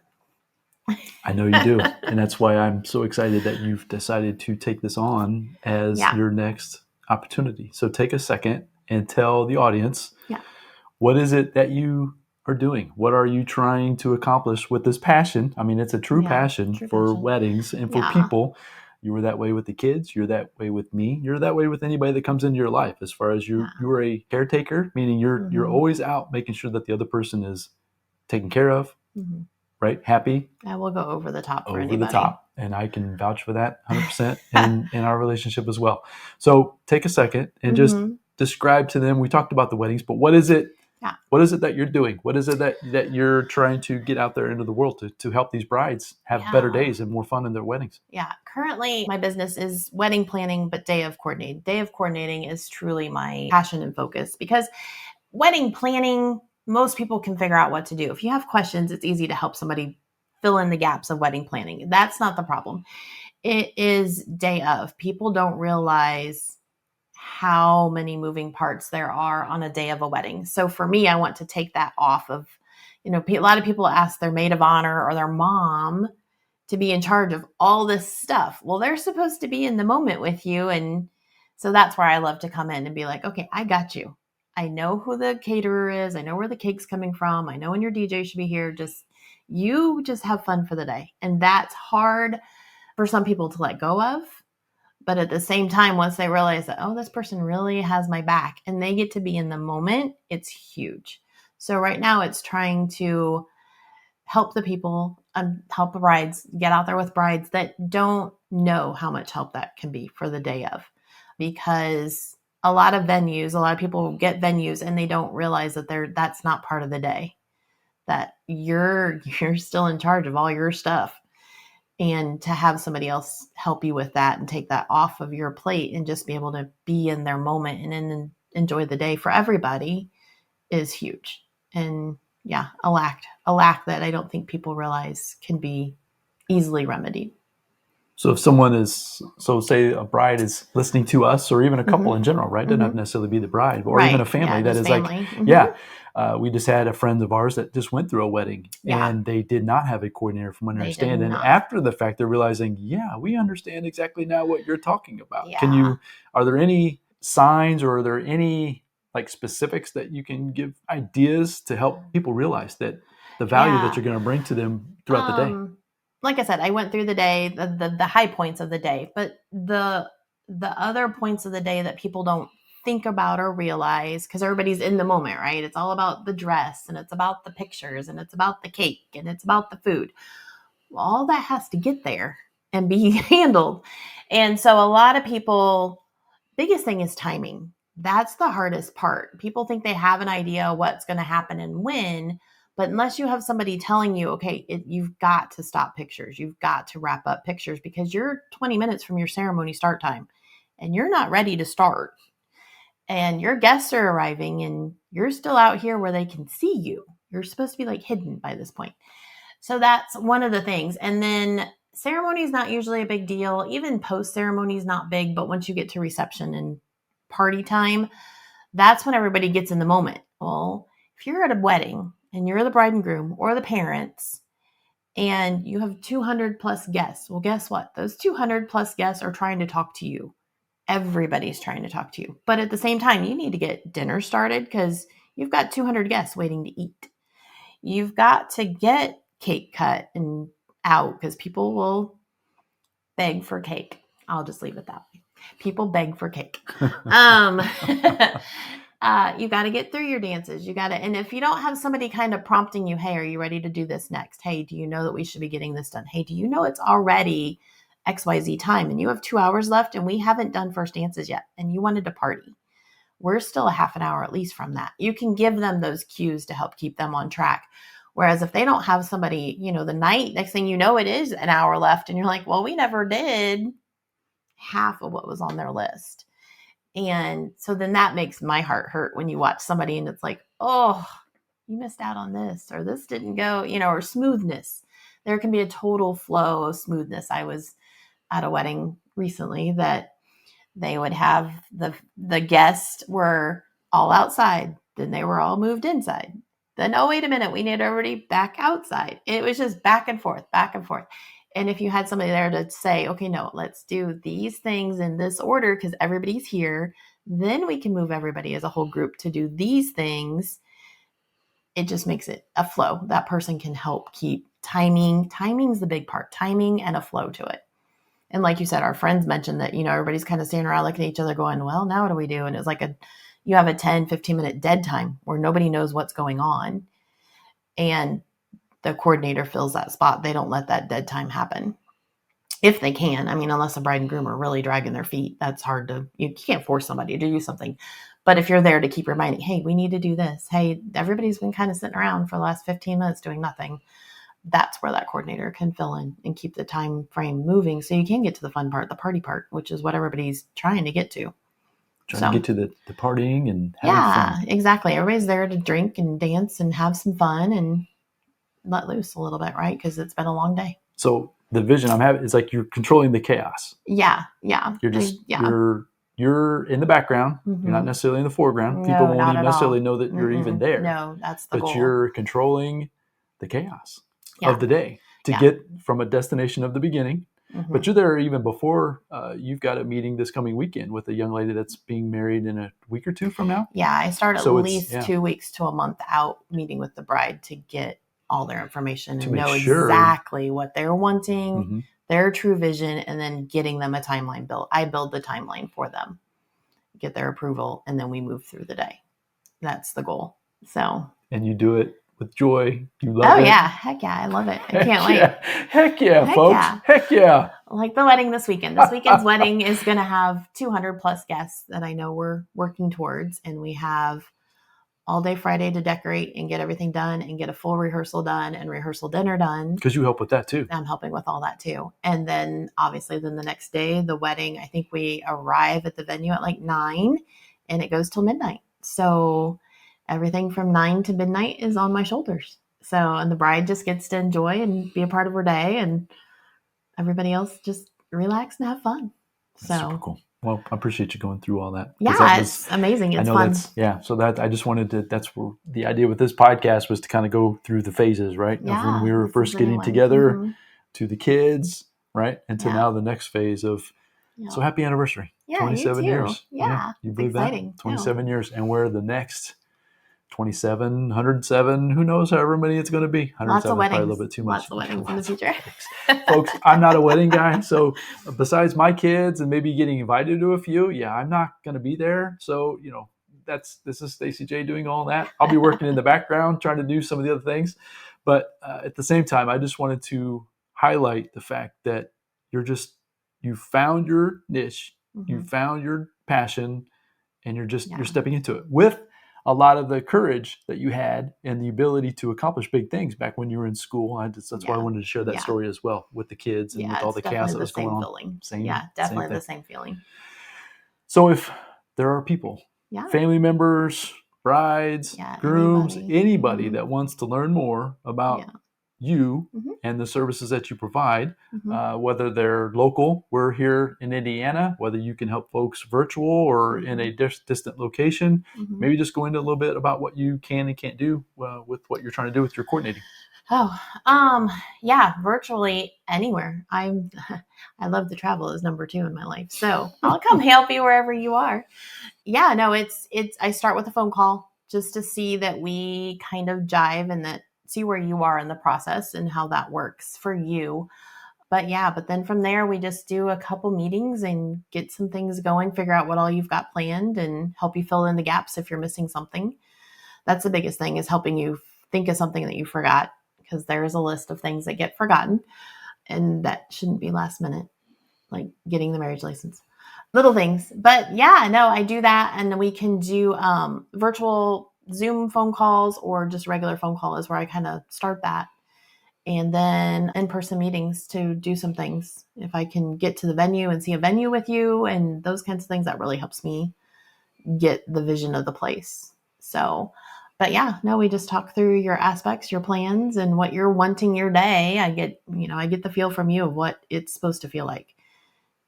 I know you do. And that's why I'm so excited that you've decided to take this on as your next opportunity. So take a second and tell the audience, what is it that you are doing? What are you trying to accomplish with this passion? I mean, it's a true passion for weddings and for people. You were that way with the kids. You're that way with me. You're that way with anybody that comes into your life. As far as you are a caretaker, meaning you're always out making sure that the other person is taken care of, right? Happy. I will go over the top for anybody. Over the top. And I can vouch for that 100% in our relationship as well. So take a second and just describe to them. We talked about the weddings, but what is it? Yeah. What is it that you're doing? What is it that you're trying to get out there into the world to help these brides have better days and more fun in their weddings? Yeah. Currently, my business is wedding planning, but day of coordinating. Day of coordinating is truly my passion and focus, because wedding planning, most people can figure out what to do. If you have questions, it's easy to help somebody fill in the gaps of wedding planning. That's not the problem. It is day of. People don't realize how many moving parts there are on a day of a wedding. So for me, I want to take that off of, a lot of people ask their maid of honor or their mom to be in charge of all this stuff. Well, they're supposed to be in the moment with you. And so that's where I love to come in and be like, okay, I got you. I know who the caterer is. I know where the cake's coming from. I know when your DJ should be here. You just have fun for the day. And that's hard for some people to let go of. But at the same time, once they realize that, this person really has my back and they get to be in the moment, it's huge. So right now it's trying to help the people, help the brides, get out there with brides that don't know how much help that can be for the day of. Because a lot of people get venues and they don't realize that that's not part of the day, that you're still in charge of all your stuff. And to have somebody else help you with that and take that off of your plate and just be able to be in their moment and then enjoy the day for everybody is huge. And yeah, a lack that I don't think people realize can be easily remedied. So if say a bride is listening to us, or even a couple in general, right? Doesn't have to necessarily be the bride, or even a family that is family. We just had a friend of ours that just went through a wedding and they did not have a coordinator, from what I understand. And after the fact, they're realizing, we understand exactly now what you're talking about. Are there any signs, or are there any like specifics that you can give ideas to help people realize that the value that you're going to bring to them throughout the day? Like I said, I went through the day, the high points of the day, but the other points of the day that people don't think about or realize, because everybody's in the moment, right? It's all about the dress, and it's about the pictures, and it's about the cake, and it's about the food. Well, all that has to get there and be handled. And so a lot of people, biggest thing is timing. That's the hardest part. People think they have an idea what's going to happen and when, but unless you have somebody telling you, okay, you've got to stop pictures, you've got to wrap up pictures, because you're 20 minutes from your ceremony start time and you're not ready to start. And your guests are arriving and you're still out here where they can see you. You're supposed to be like hidden by this point. So that's one of the things. And then ceremony is not usually a big deal. Even post-ceremony is not big, but once you get to reception and party time, that's when everybody gets in the moment. Well, if you're at a wedding and you're the bride and groom or the parents and you have 200 plus guests, well, guess what? Those 200 plus guests are trying to talk to you. Everybody's trying to talk to you. But at the same time, you need to get dinner started because you've got 200 guests waiting to eat. You've got to get cake cut and out because people will beg for cake. I'll just leave it that way. People beg for cake. You got to get through your dances. And if you don't have somebody kind of prompting you, hey, are you ready to do this next? Hey, do you know that we should be getting this done? Hey, do you know it's already XYZ time and you have 2 hours left and we haven't done first dances yet and you wanted to party? We're still a half an hour at least from that. You can give them those cues to help keep them on track. Whereas if they don't have somebody, the night, next thing you know, it is an hour left and you're like, well, we never did half of what was on their list. And so then that makes my heart hurt when you watch somebody and it's like, oh, you missed out on this, or this didn't go, or smoothness. There can be a total flow of smoothness. I was at a wedding recently that they would have the guests were all outside. Then they were all moved inside. Then, oh, wait a minute, we need everybody back outside. It was just back and forth, back and forth. And if you had somebody there to say, okay, no, let's do these things in this order because everybody's here, then we can move everybody as a whole group to do these things. It just makes it a flow. That person can help keep timing. Timing's the big part, timing and a flow to it. And like you said, our friends mentioned that, everybody's kind of standing around looking at each other going, well, now what do we do? And it's like you have a 10, 15 minute dead time where nobody knows what's going on. And the coordinator fills that spot. They don't let that dead time happen. If they can, unless the bride and groom are really dragging their feet, that's hard you can't force somebody to do something. But if you're there to keep reminding, hey, we need to do this. Hey, everybody's been kind of sitting around for the last 15 minutes doing nothing. That's where that coordinator can fill in and keep the time frame moving so you can get to the fun part, the party part, which is what everybody's trying to get to. Trying to get to the partying and having fun. Yeah, exactly. Everybody's there to drink and dance and have some fun and let loose a little bit, right? Because it's been a long day. So the vision I'm having is like you're controlling the chaos. Yeah. You're just you're in the background. Mm-hmm. You're not necessarily in the foreground. People won't even necessarily know that you're even there. No, that's the goal. But you're controlling the chaos of the day to get from a destination of the beginning. Mm-hmm. But you're there even before you've got a meeting this coming weekend with a young lady that's being married in a week or two from now. Yeah, I start at least 2 weeks to a month out meeting with the bride to get all their information and know exactly what they're wanting, mm-hmm. their true vision, and then getting them a timeline built. I build the timeline for them, get their approval, and then we move through the day. That's the goal. So. And you do it with joy. You love it. Oh, yeah. Heck yeah. I love it. I can't wait. Heck yeah, folks. Yeah. Heck yeah. Like the wedding this weekend. This weekend's wedding is going to have 200 plus guests that I know we're working towards. And we have all day Friday to decorate and get everything done and get a full rehearsal done and rehearsal dinner done. Because you help with that too. I'm helping with all that too. And then obviously the next day, the wedding, I think we arrive at the venue at like 9 and it goes till midnight. So everything from 9 to midnight is on my shoulders. So, and the bride just gets to enjoy and be a part of her day and everybody else just relax and have fun. That's super cool. Well, I appreciate you going through all that. Yeah, it's amazing. It's fun. So that I just wanted to, that's where the idea with this podcast was to kind of go through the phases, right? Yeah, of when we were first getting together to the kids, right? And to now the next phase of Yeah. So happy anniversary. Yeah, 27 you too. years. Yeah, You it's believe exciting. that? 27 years. And we're the next 27, 107, who knows however many it's going to be. 107 Lots of is probably a weddings. little bit too much. Lots of weddings in the future. Folks, I'm not a wedding guy. So besides my kids and maybe getting invited to a few, I'm not going to be there. So, this is Staci J doing all that. I'll be working in the background trying to do some of the other things. But at the same time, I just wanted to highlight the fact that you found your niche, you found your passion, and you're stepping into it with a lot of the courage that you had and the ability to accomplish big things back when you were in school. That's why I wanted to share that story as well with the kids and with all the chaos that was going on. Definitely the same feeling. So if there are people, family members, brides, grooms, anybody that wants to learn more about you and the services that you provide, whether they're local, we're here in Indiana, whether you can help folks virtual or in a distant location, maybe just go into a little bit about what you can and can't do with what you're trying to do with your coordinating. Virtually anywhere. I love to travel as number 2 in my life. So I'll come help you wherever you are. I start with a phone call just to see that we kind of jive and see where you are in the process and how that works for you. But then from there, we just do a couple meetings and get some things going, figure out what all you've got planned and help you fill in the gaps if you're missing something. That's the biggest thing, is helping you think of something that you forgot, because there's a list of things that get forgotten and that shouldn't be last minute, like getting the marriage license. Little things. But I do that. And we can do virtual Zoom phone calls or just regular phone call is where I kind of start that. And then in-person meetings to do some things. If I can get to the venue and see a venue with you and those kinds of things, that really helps me get the vision of the place. So, but we just talk through your aspects, your plans, and what you're wanting your day. I get the feel from you of what it's supposed to feel like,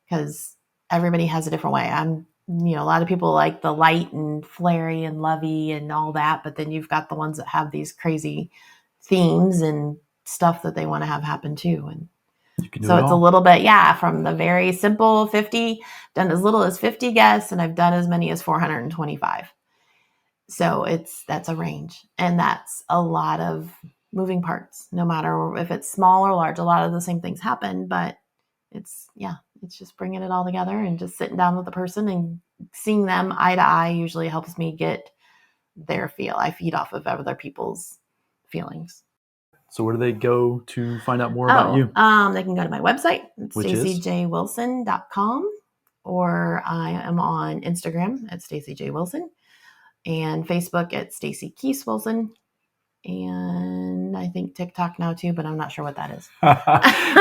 because everybody has a different way. A lot of people like the light and flary and lovey and all that, but then you've got the ones that have these crazy themes and stuff that they want to have happen too. And so it's a little bit, from the very simple 50, done as little as 50 guests, and I've done as many as 425. So that's a range, and that's a lot of moving parts, no matter if it's small or large. A lot of the same things happen, but it's just bringing it all together and just sitting down with the person and seeing them eye to eye usually helps me get their feel. I feed off of other people's feelings. So where do they go to find out more about you? They can go to my website, stacijwilson.com, or I am on Instagram at Staci J Wilson, and Facebook at Staci Keese Wilson, and I think TikTok now too, but I'm not sure what that is.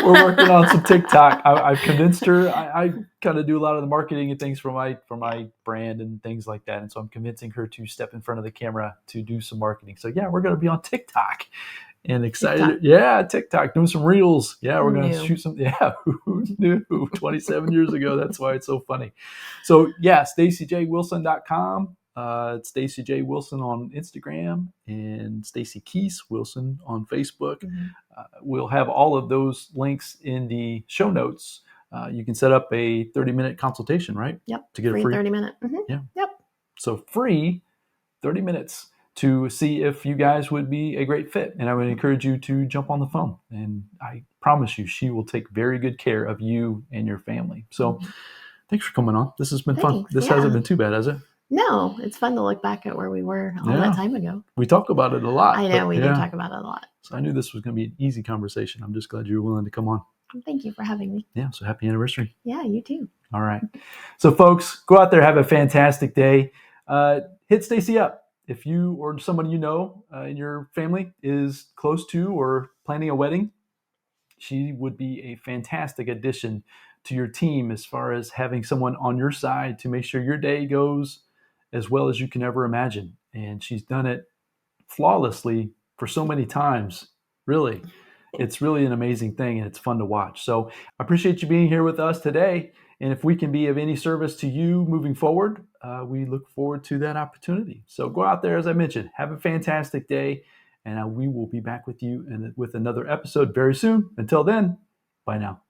We're working on some TikTok. I've convinced her. I kind of do a lot of the marketing and things for my brand and things like that, and so I'm convincing her to step in front of the camera to do some marketing. So we're going to be on TikTok. And excited. TikTok, doing some reels. We're going to shoot some. Who knew? 27 years ago. That's why it's so funny. So StaciJWilson.com. It's Staci J Wilson on Instagram and Staci Keese Wilson on Facebook. We'll have all of those links in the show notes. You can set up a 30-minute consultation, right? Yep. To get free a free 30-minute. Yep. So free 30 minutes. To see if you guys would be a great fit. And I would encourage you to jump on the phone. And I promise you, she will take very good care of you and your family. So thanks for coming on. This has been fun. This hasn't been too bad, has it? No, it's fun to look back at where we were all that time ago. We talk about it a lot. I know, we do talk about it a lot. So I knew this was going to be an easy conversation. I'm just glad you were willing to come on. Thank you for having me. So happy anniversary. Yeah, you too. All right. So folks, go out there, have a fantastic day. Hit Staci up. If you or someone you know in your family is close to or planning a wedding, she would be a fantastic addition to your team as far as having someone on your side to make sure your day goes as well as you can ever imagine. And she's done it flawlessly for so many times. Really, it's really an amazing thing, and it's fun to watch. So I appreciate you being here with us today. And if we can be of any service to you moving forward, we look forward to that opportunity. So go out there, as I mentioned, have a fantastic day, and we will be back with you with another episode very soon. Until then, bye now.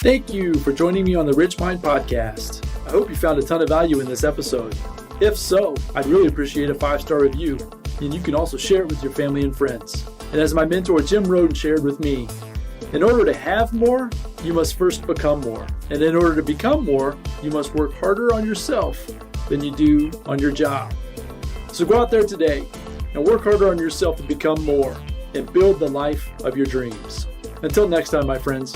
Thank you for joining me on the RichMind Podcast. I hope you found a ton of value in this episode. If so, I'd really appreciate a 5-star review, and you can also share it with your family and friends. And as my mentor Jim Rohn shared with me, in order to have more, you must first become more. And in order to become more, you must work harder on yourself than you do on your job. So go out there today and work harder on yourself to become more and build the life of your dreams. Until next time, my friends.